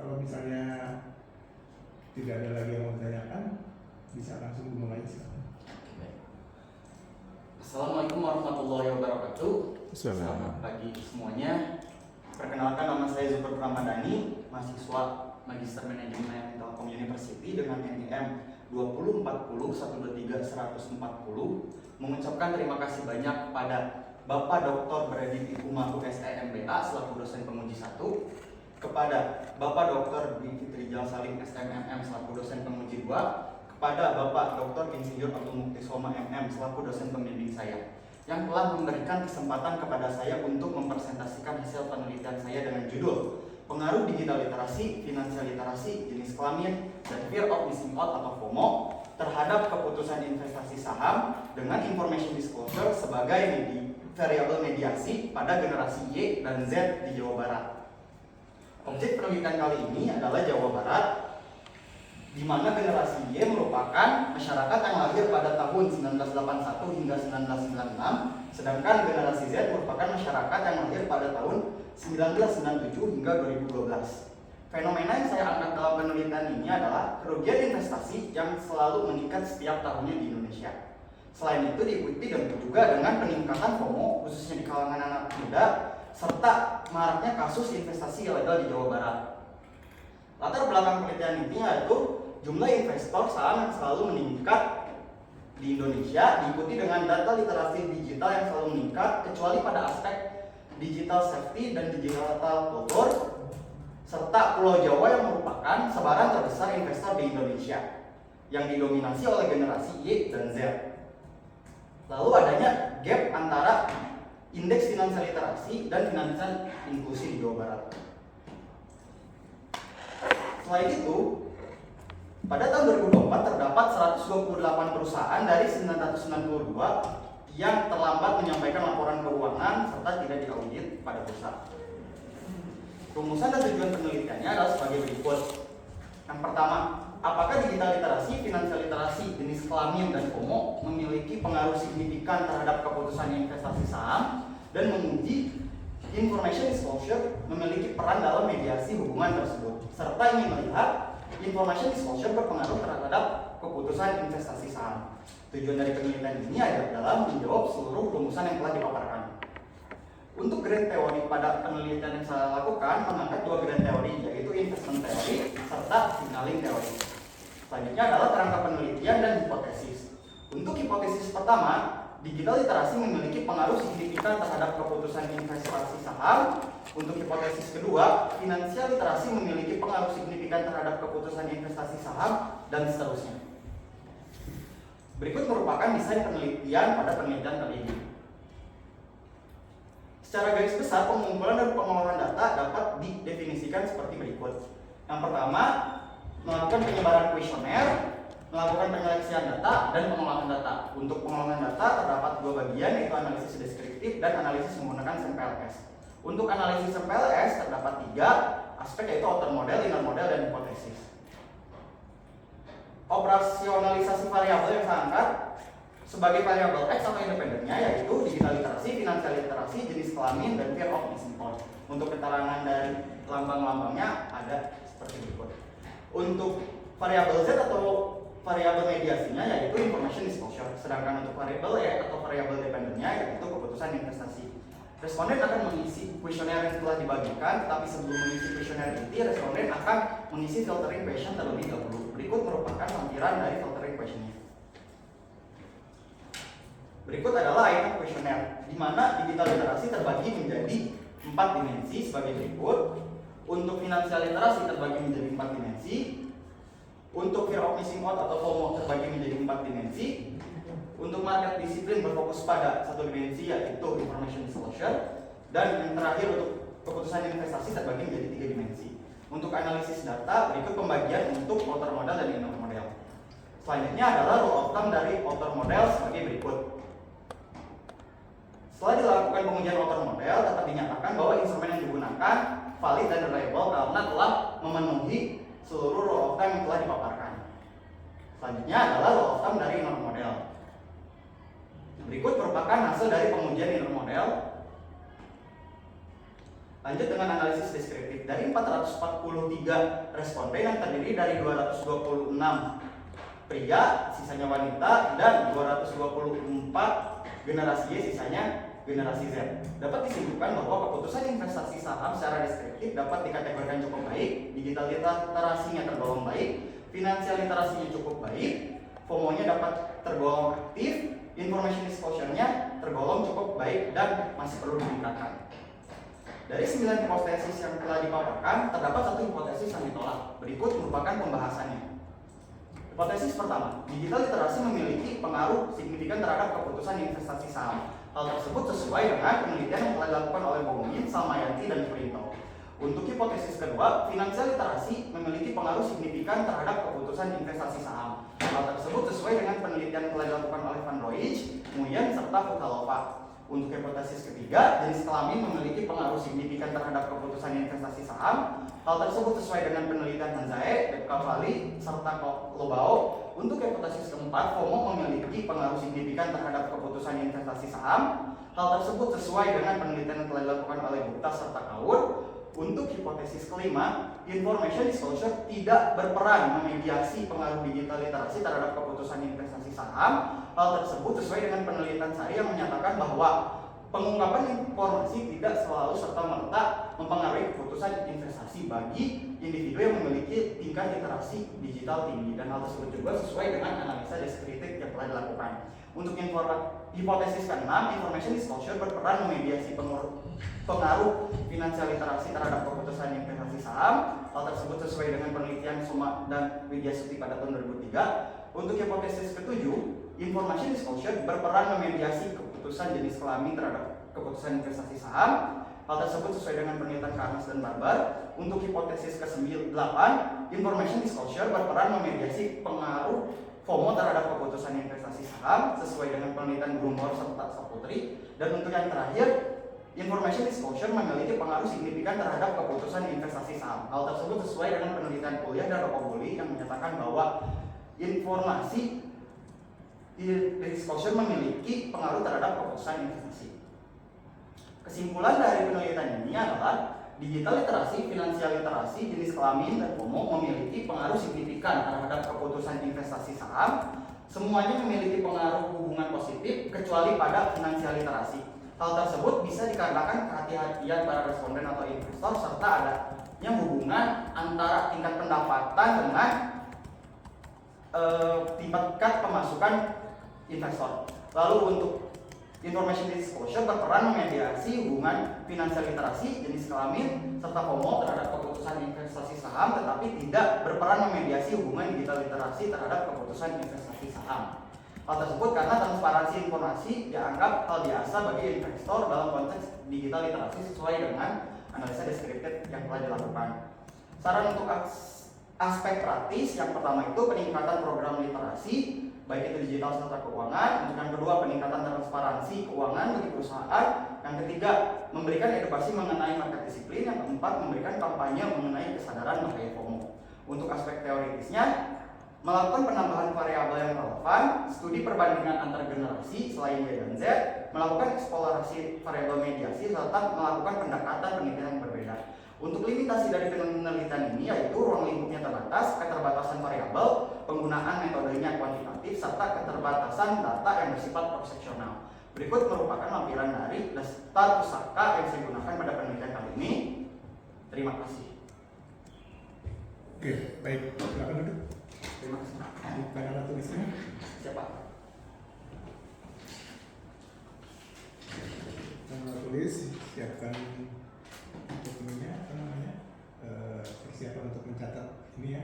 Kalau misalnya tidak ada lagi yang mau ditanyakan, bisa langsung dimulai silakan. Assalamualaikum warahmatullahi wabarakatuh. Selamat pagi semuanya. Perkenalkan, nama saya Zubair Ramadhani, mahasiswa Magister Manajemen Telkom University dengan NIM 2040123140, mengucapkan terima kasih banyak kepada Bapak Dr. Brady Ikumahu STMBA selaku dosen penguji 1, kepada Bapak Dr. Dwi Fitrijal Salim SMMM selaku dosen penguji 2, kepada Bapak Dr. Insinyur Abdul Muktisoma MM selaku dosen pembimbing saya, yang telah memberikan kesempatan kepada saya untuk mempresentasikan hasil penelitian saya dengan judul Pengaruh Digital Literasi, Finansial Literasi, Jenis Kelamin, dan Fear of Missing Out atau FOMO terhadap keputusan investasi saham dengan information disclosure sebagai variabel mediasi pada generasi Y dan Z di Jawa Barat. Objek penelitian kali ini adalah Jawa Barat, di mana generasi Y merupakan masyarakat yang lahir pada tahun 1981 hingga 1996, sedangkan generasi Z merupakan masyarakat yang lahir pada tahun 1997 hingga 2012. Fenomena yang saya angkat dalam penelitian ini adalah kerugian investasi yang selalu meningkat setiap tahunnya di Indonesia. Selain itu diikuti juga dengan peningkatan FOMO khususnya di kalangan anak muda, serta maraknya kasus investasi ilegal di Jawa Barat. Latar belakang penelitian ini yaitu jumlah investor saham yang selalu meningkat di Indonesia, diikuti dengan data literasi digital yang selalu meningkat, kecuali pada aspek digital safety dan digital kultur, serta Pulau Jawa yang merupakan sebaran terbesar investor di Indonesia, yang didominasi oleh generasi Y dan Z. Lalu adanya gap antara indeks finansial literasi dan finansial inklusi di Jawa Barat. Selain itu, pada tahun 2024 terdapat 128 perusahaan dari 992 yang terlambat menyampaikan laporan keuangan serta tidak diaudit pada perusahaan. Rumusan dan tujuan penelitiannya adalah sebagai berikut. Yang pertama, apakah digital literasi, finansial literasi, jenis kelamin, dan FOMO memiliki pengaruh signifikan terhadap keputusan investasi saham, dan menguji information disclosure memiliki peran dalam mediasi hubungan tersebut, serta ingin melihat information disclosure berpengaruh terhadap keputusan investasi saham. Tujuan dari penelitian ini adalah menjawab seluruh rumusan yang telah dipaparkan. Untuk grand teori pada penelitian yang saya lakukan mengangkat dua grand teori, yaitu investment theory serta signaling theory. Selanjutnya adalah kerangka penelitian dan hipotesis. Untuk hipotesis pertama, digital literasi memiliki pengaruh signifikan terhadap keputusan investasi saham. Untuk hipotesis kedua, finansial literasi memiliki pengaruh signifikan terhadap keputusan investasi saham, dan seterusnya. Berikut merupakan desain penelitian pada penelitian kali ini. Secara garis besar, pengumpulan dan pengolahan data dapat didefinisikan seperti berikut. Yang pertama, melakukan penyebaran kuesioner, melakukan penyeleksian data, dan pengolahan data. Untuk pengolahan data terdapat dua bagian, yaitu analisis deskriptif dan analisis menggunakan SMPLS. Untuk analisis SMPLS terdapat tiga aspek, yaitu outer model, inner model, dan hipotesis. Operasionalisasi variabel yang saya angkat sebagai variabel X atau independennya yaitu digital literasi, finansial literasi, jenis kelamin, dan fear of missing out. Untuk keterangan dari lambang-lambangnya ada seperti berikut. Untuk variabel Z atau variabel mediasinya yaitu information disclosure, sedangkan untuk variabel Y atau variabel dependennya yaitu keputusan investasi. Responden akan mengisi kuesioner yang telah dibagikan, tetapi sebelum mengisi kuesioner inti, responden akan mengisi filtering question terlebih dahulu. Berikut merupakan lampiran dari filtering questionnya. Berikut adalah item kuesioner, di mana digital literasi terbagi menjadi 4 dimensi sebagai berikut. Untuk finansial literasi terbagi menjadi 4 dimensi. Untuk fear of missing out atau FOMO terbagi menjadi 4 dimensi. Untuk market disiplin berfokus pada 1 dimensi yaitu information disclosure, dan yang terakhir untuk keputusan investasi terbagi menjadi 3 dimensi. Untuk analisis data berikut pembagian untuk outer model dan inner model. Selanjutnya adalah rule of thumb dari outer model sebagai berikut. Setelah dilakukan pengujian outer model, dapat dinyatakan bahwa instrumen yang digunakan valid dan reliable karena telah memenuhi seluruh rule of thumb yang telah dipaparkan. Selanjutnya adalah rule of thumb dari inner model. Berikut merupakan hasil dari pengujian inner model. Lanjut dengan analisis deskriptif. Dari 443 responden yang terdiri dari 226 pria, sisanya wanita, dan 224 generasi Y, sisanya generasi Z. Dapat disimpulkan bahwa keputusan investasi saham secara deskriptif dapat dikategorikan cukup baik, digital literasinya tergolong baik, finansial literasinya cukup baik, FOMO-nya dapat tergolong aktif, information disclosure-nya tergolong cukup baik dan masih perlu ditingkatkan. Dari 9 hipotesis yang telah dipaparkan, terdapat satu hipotesis yang ditolak. Berikut merupakan pembahasannya. Hipotesis pertama, digital literasi memiliki pengaruh signifikan terhadap keputusan investasi saham. Hal tersebut sesuai dengan penelitian yang telah dilakukan oleh Bongin, Salmayanti, dan Purinto. Untuk hipotesis kedua, finansial literasi memiliki pengaruh signifikan terhadap keputusan investasi saham. Hal tersebut sesuai dengan penelitian yang telah dilakukan oleh Van Roij, Nguyen, serta Fukalova. Untuk hipotesis ketiga, jenis kelamin memiliki pengaruh signifikan terhadap keputusan investasi saham. Hal tersebut sesuai dengan penelitian Hanzae, Depkavali, serta Lobao. Untuk hipotesis keempat, FOMO memiliki pengaruh signifikan terhadap keputusan investasi saham. Hal tersebut sesuai dengan penelitian yang telah dilakukan oleh Gupta serta Kaur. Untuk hipotesis kelima, information disclosure tidak berperan memediasi pengaruh digital literasi terhadap keputusan investasi saham. Hal tersebut sesuai dengan penelitian saya yang menyatakan bahwa pengungkapan informasi tidak selalu serta-merta mempengaruhi keputusan investasi bagi individu yang memiliki tingkat literasi digital tinggi, dan hal tersebut juga sesuai dengan analisa deskriptif yang telah dilakukan. Untuk hipotesis ke-6, information disclosure berperan memediasi pengaruh finansial literasi terhadap keputusan investasi saham. Hal tersebut sesuai dengan penelitian Suma dan Widyasuti pada tahun 2003. Untuk hipotesis ke-7, information disclosure berperan memediasi keputusan jenis kelamin terhadap keputusan investasi saham. Hal tersebut sesuai dengan penelitian Karnas dan Barbar. Untuk hipotesis ke-8, information disclosure berperan memediasi pengaruh FOMO terhadap keputusan investasi saham sesuai dengan penelitian Grumor serta Saputri. Dan untuk yang terakhir, information disclosure memiliki pengaruh signifikan terhadap keputusan investasi saham. Hal tersebut sesuai dengan penelitian kuliah dan Rokobuli yang menyatakan bahwa informasi disclosure memiliki pengaruh terhadap keputusan investasi. Kesimpulan dari penelitian ini adalah digital literasi, finansial literasi, jenis kelamin, dan FOMO memiliki pengaruh signifikan terhadap keputusan investasi saham. Semuanya memiliki pengaruh hubungan positif kecuali pada finansial literasi. Hal tersebut bisa dikarenakan kehati-hatian para responden atau investor serta adanya hubungan antara tingkat pendapatan dengan tingkat pemasukan investor. Lalu untuk information disclosure berperan memediasi hubungan finansial literasi, jenis kelamin, serta FOMO terhadap keputusan investasi saham, tetapi tidak berperan memediasi hubungan digital literasi terhadap keputusan investasi saham. Hal tersebut karena transparansi informasi dianggap hal biasa bagi investor dalam konteks digital literasi sesuai dengan analisa deskriptif yang telah dilakukan. Saran untuk aspek praktis, yang pertama itu peningkatan program literasi, baik itu digital serta keuangan. Untuk yang kedua, peningkatan transparansi keuangan bagi perusahaan. Yang ketiga, memberikan edukasi mengenai market disiplin. Yang keempat, memberikan kampanye mengenai kesadaran bahaya FOMO. Untuk aspek teoritisnya, melakukan penambahan variabel yang relevan, studi perbandingan antar generasi selain Y dan Z, melakukan eksplorasi variabel mediasi, serta melakukan pendekatan penelitian yang berbeda. Untuk limitasi dari penelitian ini yaitu ruang lingkupnya terbatas, keterbatasan variabel, penggunaan metodenya kuantitatif, serta keterbatasan data yang bersifat proporsional. Berikut merupakan lampiran dari daftar pusaka yang saya gunakan pada penelitian kali ini. Terima kasih. Oke, baik. Silakan duduk. Terima kasih. Bukan alat tulisnya. Siapa? Alat tulis, siapkan dokumennya, apa namanya, persiapan untuk mencatat ini ya.